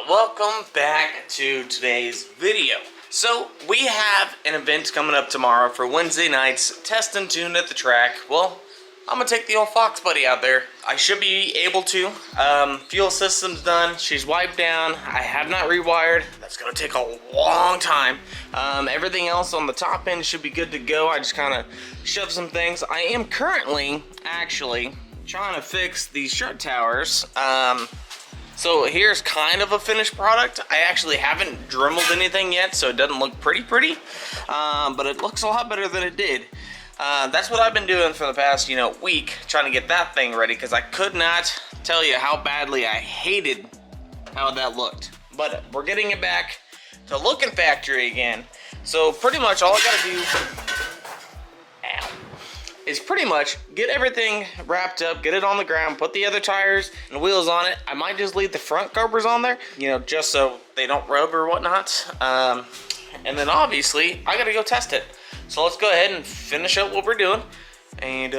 welcome back to today's video. So we have an event coming up tomorrow for Wednesday night's test and tune at the track. Well, I'm gonna take the old Fox Buddy out there. I should be able to. Fuel system's done, she's wiped down. I have not rewired. That's gonna take a long time. Everything else on the top end should be good to go. I just kind of shoved some things. I am currently actually trying to fix these strut towers. So here's kind of a finished product. I actually haven't dremeled anything yet, so it doesn't look pretty, but it looks a lot better than it did. That's what I've been doing for the past, week, trying to get that thing ready, because I could not tell you how badly I hated how that looked. But we're getting it back to looking factory again. So pretty much all I gotta do is pretty much get everything wrapped up, get it on the ground, put the other tires and wheels on it. I might just leave the front covers on there, just so they don't rub or whatnot. And then obviously I gotta go test it. So let's go ahead and finish up what we're doing and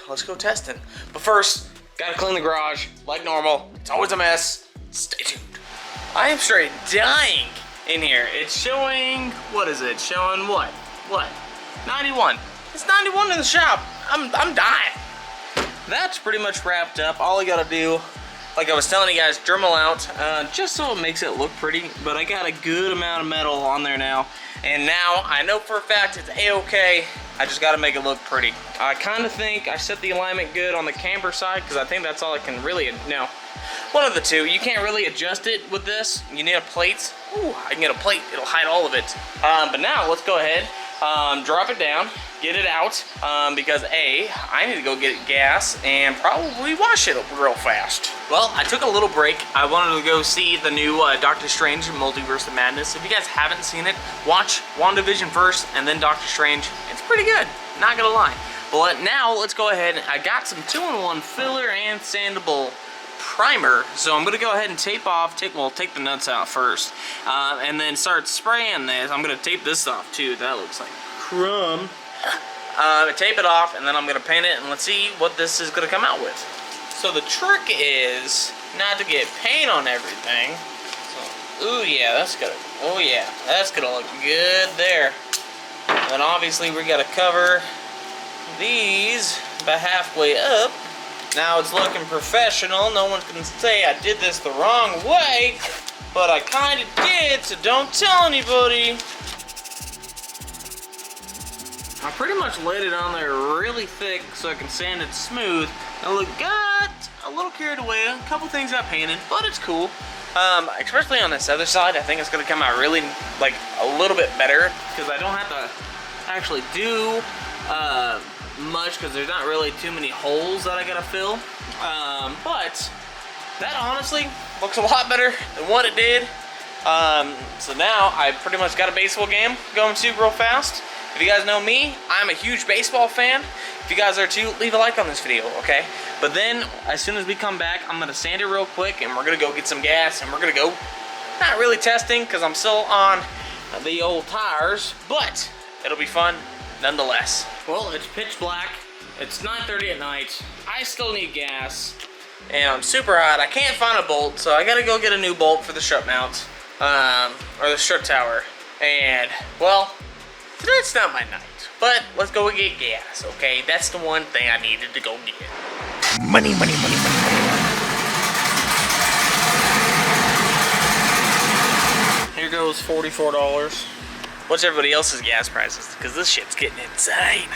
let's go testing. But first, gotta clean the garage like normal. It's always a mess. Stay tuned. I am straight dying in here. It's showing, what is it? Showing what? 91. It's 91 in the shop. I'm dying. That's pretty much wrapped up. All I gotta do, like I was telling you guys, Dremel out, just so it makes it look pretty. But I got a good amount of metal on there now. And now I know for a fact it's a-okay. I just gotta make it look pretty. I kind of think I set the alignment good on the camber side, because I think that's all I can really, no. One of the two. You can't really adjust it with this. You need a plate. Ooh, I can get a plate. It'll hide all of it. But now let's go ahead, drop it down, get it out, because I need to go get gas and probably wash it real fast. Well, I took a little break. I wanted to go see the new Doctor Strange Multiverse of Madness. If you guys haven't seen it, watch WandaVision first and then Doctor Strange. It's pretty good, not gonna lie. But now let's go ahead. I got some 2-in-1 filler and sandable primer, so I'm gonna go ahead and tape off, take the nuts out first, and then start spraying this. I'm gonna tape this off too. That looks like crumb. Tape it off, and then I'm gonna paint it, and let's see what this is gonna come out with. So the trick is not to get paint on everything. So, ooh yeah, that's gonna look good there. And then obviously we gotta cover these about halfway up. Now it's looking professional. No one can say I did this the wrong way, but I kind of did, so don't tell anybody. I pretty much laid it on there really thick so I can sand it smooth. Now look, got a little carried away. A couple things got painted, but it's cool. Especially on this other side, I think it's gonna come out really, like, a little bit better, because I don't have to actually do much, because there's not really too many holes that I gotta fill. But that honestly looks a lot better than what it did. So now I pretty much got a baseball game going super real fast. If you guys know me, I'm a huge baseball fan. If you guys are too, leave a like on this video, okay? But then, as soon as we come back, I'm gonna sand it real quick, and we're gonna go get some gas, and we're gonna go, not really testing, because I'm still on the old tires, but it'll be fun nonetheless. Well, it's pitch black. It's 9:30 at night. I still need gas, and I'm super hot. I can't find a bolt, so I gotta go get a new bolt for the strut mount, or the strut tower. And, well, tonight's not my night, but let's go get gas, okay? That's the one thing I needed to go get. Money, money, money, money. Here goes $44. What's everybody else's gas prices? Because this shit's getting insane.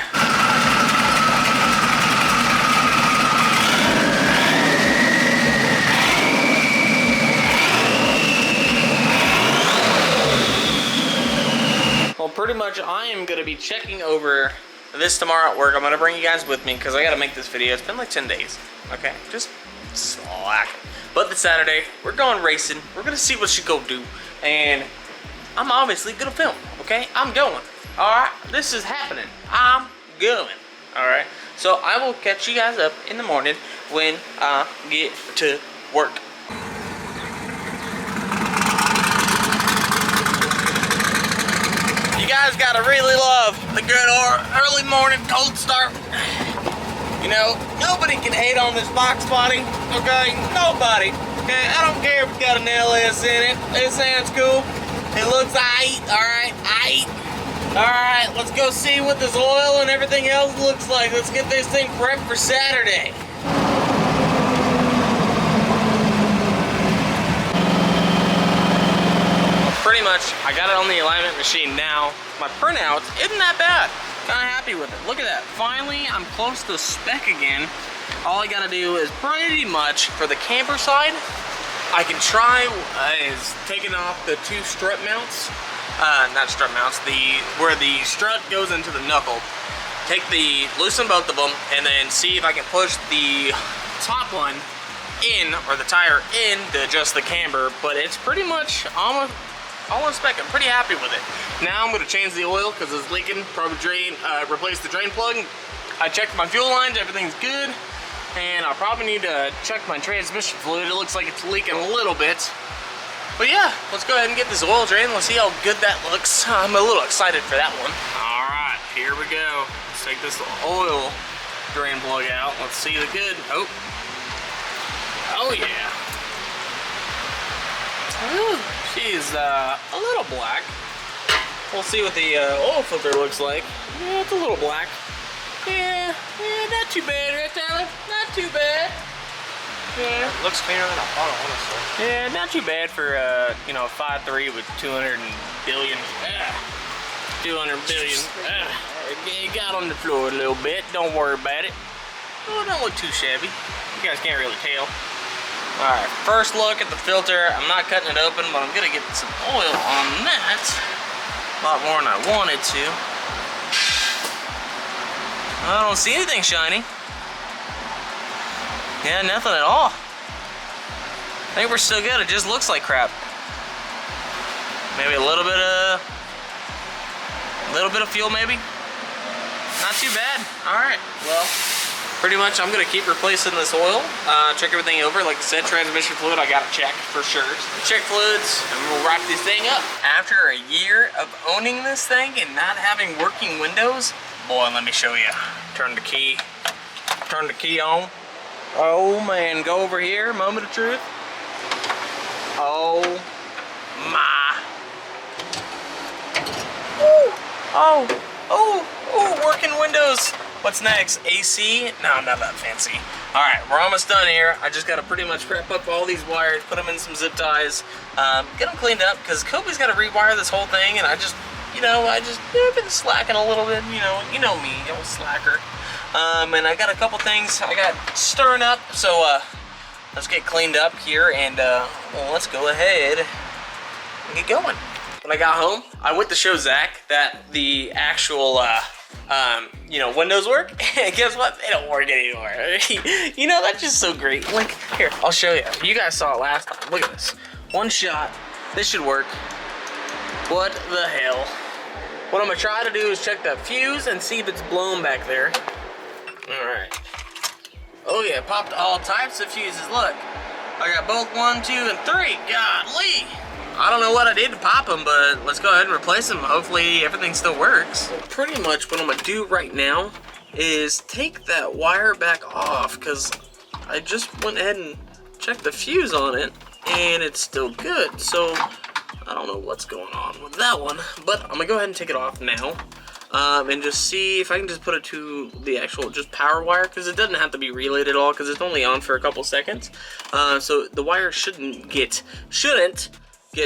Well, pretty much I am going to be checking over this tomorrow at work. I'm going to bring you guys with me because I got to make this video. It's been like 10 days. Okay? Just slack. But this Saturday, we're going racing. We're going to see what she go do. And I'm obviously going to film. Okay? I'm going. Alright? This is happening. I'm going. Alright? So I will catch you guys up in the morning when I get to work. You guys gotta really love the good early morning cold start. You know, nobody can hate on this box body, okay? Nobody. Okay, I don't care if it's got an LS in it. It sounds cool. It looks aight, alright, aight. Alright, let's go see what this oil and everything else looks like. Let's get this thing prepped for Saturday. Pretty much, I got it on the alignment machine now. My printout isn't that bad. Kinda happy with it. Look at that. Finally, I'm close to spec again. All I gotta do is pretty much, for the camper side, I can try is taking off the two strut mounts. Not strut mounts, where the strut goes into the knuckle. Loosen both of them, and then see if I can push the top one in, or the tire in, to adjust the camber. But it's pretty much almost spec. I'm pretty happy with it. Now I'm gonna change the oil because it's leaking. Probably replace the drain plug. I checked my fuel lines, everything's good. And I'll probably need to check my transmission fluid. It looks like it's leaking a little bit. But yeah, let's go ahead and get this oil drain. Let's see how good that looks. I'm a little excited for that one. All right, here we go. Let's take this oil drain plug out. Let's see the good. Oh yeah. Ooh, she's a little black. We'll see what the oil filter looks like. Yeah, it's a little black. Yeah, not too bad, right, Tyler? Not too bad. Yeah. It looks cleaner than I thought, honestly. Yeah, not too bad for, 5'3" with 200 billion. 200 billion. It got on the floor a little bit. Don't worry about it. Oh, don't look too shabby. You guys can't really tell. Alright, first look at the filter. I'm not cutting it open, but I'm gonna get some oil on that. A lot more than I wanted to. I don't see anything shiny. Yeah, nothing at all. I think we're still good. It just looks like crap. Maybe a little bit of fuel, maybe. Not too bad. All right. Well, pretty much I'm gonna keep replacing this oil. Check everything over. Like I said, transmission fluid I gotta check for sure. Check fluids, and we'll wrap this thing up. After a year of owning this thing and not having working windows. Boy, let me show you. Turn the key on. Oh man, go over here, moment of truth. Oh my. Oh, working windows. What's next? AC? No, not that fancy. All right, we're almost done here. I just gotta pretty much prep up all these wires, put them in some zip ties, get them cleaned up, because Kobe's gotta rewire this whole thing, and I've been slacking a little bit, you know me, old slacker. And I got a couple things I got stirring up, so let's get cleaned up here, and well, let's go ahead and get going. When I got home, I went to show Zach that the actual, windows work. And guess what? They don't work anymore. That's just so great. Like, here, I'll show you. You guys saw it last time. Look at this. One shot. This should work. What the hell? What I'm gonna try to do is check that fuse and see if it's blown back there. Alright. Oh yeah, popped all types of fuses. Look. I got both 1, 2, and 3. Golly! I don't know what I did to pop them, but let's go ahead and replace them. Hopefully everything still works. Pretty much what I'm gonna do right now is take that wire back off, because I just went ahead and checked the fuse on it, and it's still good. So I don't know what's going on with that one, but I'm gonna go ahead and take it off now, and just see if I can just put it to the actual just power wire, because it doesn't have to be relayed at all, because it's only on for a couple seconds. So the wire shouldn't get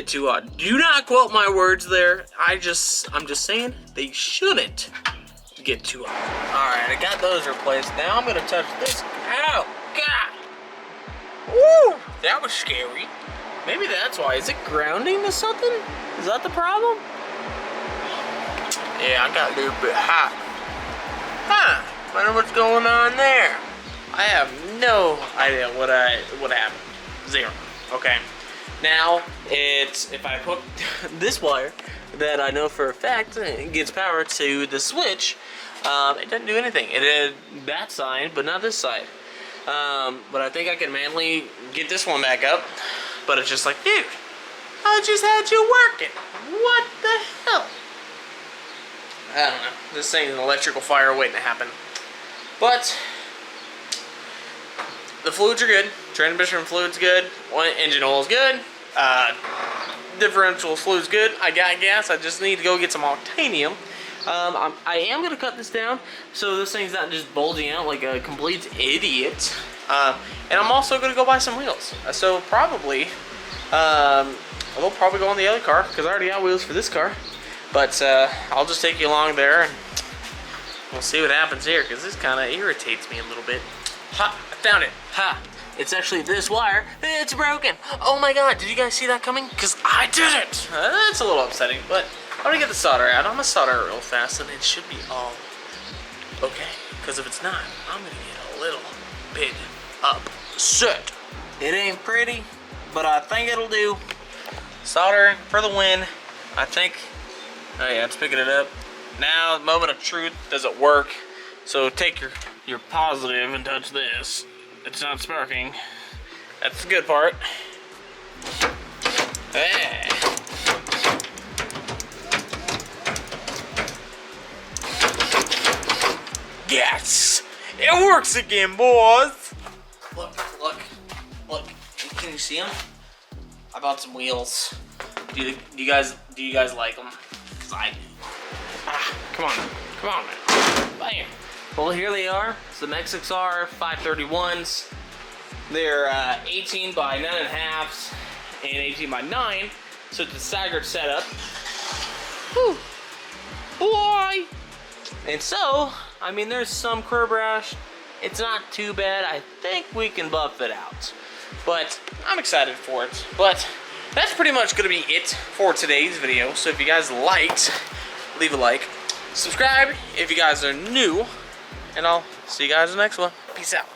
too hot. Do not quote my words there. I'm just saying they shouldn't get too hot. All right, I got those replaced. Now I'm gonna touch this. Ow, God. Woo, that was scary. Maybe that's why. Is it grounding to something? Is that the problem? Yeah, I got a little bit hot. Huh, wonder what's going on there. I have no idea what happened. Zero. Okay. Now, if I hook this wire that I know for a fact gets power to the switch, it doesn't do anything. It did that side, but not this side. But I think I can manually get this one back up. But it's just like, dude, I just had you working. What the hell? I don't know. This thing's an electrical fire waiting to happen. But the fluids are good. Transmission fluid's good. Engine oil's good. Differential fluid's good. I got gas. I just need to go get some octanium. I am gonna cut this down so this thing's not just bulging out like a complete idiot. And I'm also gonna go buy some wheels. So probably, we'll probably go on the other car because I already got wheels for this car. But I'll just take you along there and we'll see what happens here because this kind of irritates me a little bit. Ha! I found it. Ha! It's actually this wire. It's broken. Oh my god, did you guys see that coming? Because I didn't. It's a little upsetting, but I'm gonna get the solder out. I'm gonna solder it real fast and it should be all okay. Because if it's not, I'm gonna get a little bit upset. It ain't pretty, but I think it'll do. Solder for the win. I think, oh yeah, it's picking it up. Now, moment of truth, does it work? So take your positive and touch this. It's not sparking. That's the good part. Hey. Yes! It works again, boys! Look. Can you see them? I bought some wheels. Do you guys like them? Because I do. Come on, man. Bam. Well, here they are. It's the MXXR 531s. They're 18 by 9.5 and 18 by 9, so it's a staggered setup. Whew. Boy! And so, I mean, there's some curb rash. It's not too bad. I think we can buff it out. But I'm excited for it. But that's pretty much going to be it for today's video. So if you guys liked, leave a like. Subscribe if you guys are new. And I'll see you guys in the next one. Peace out.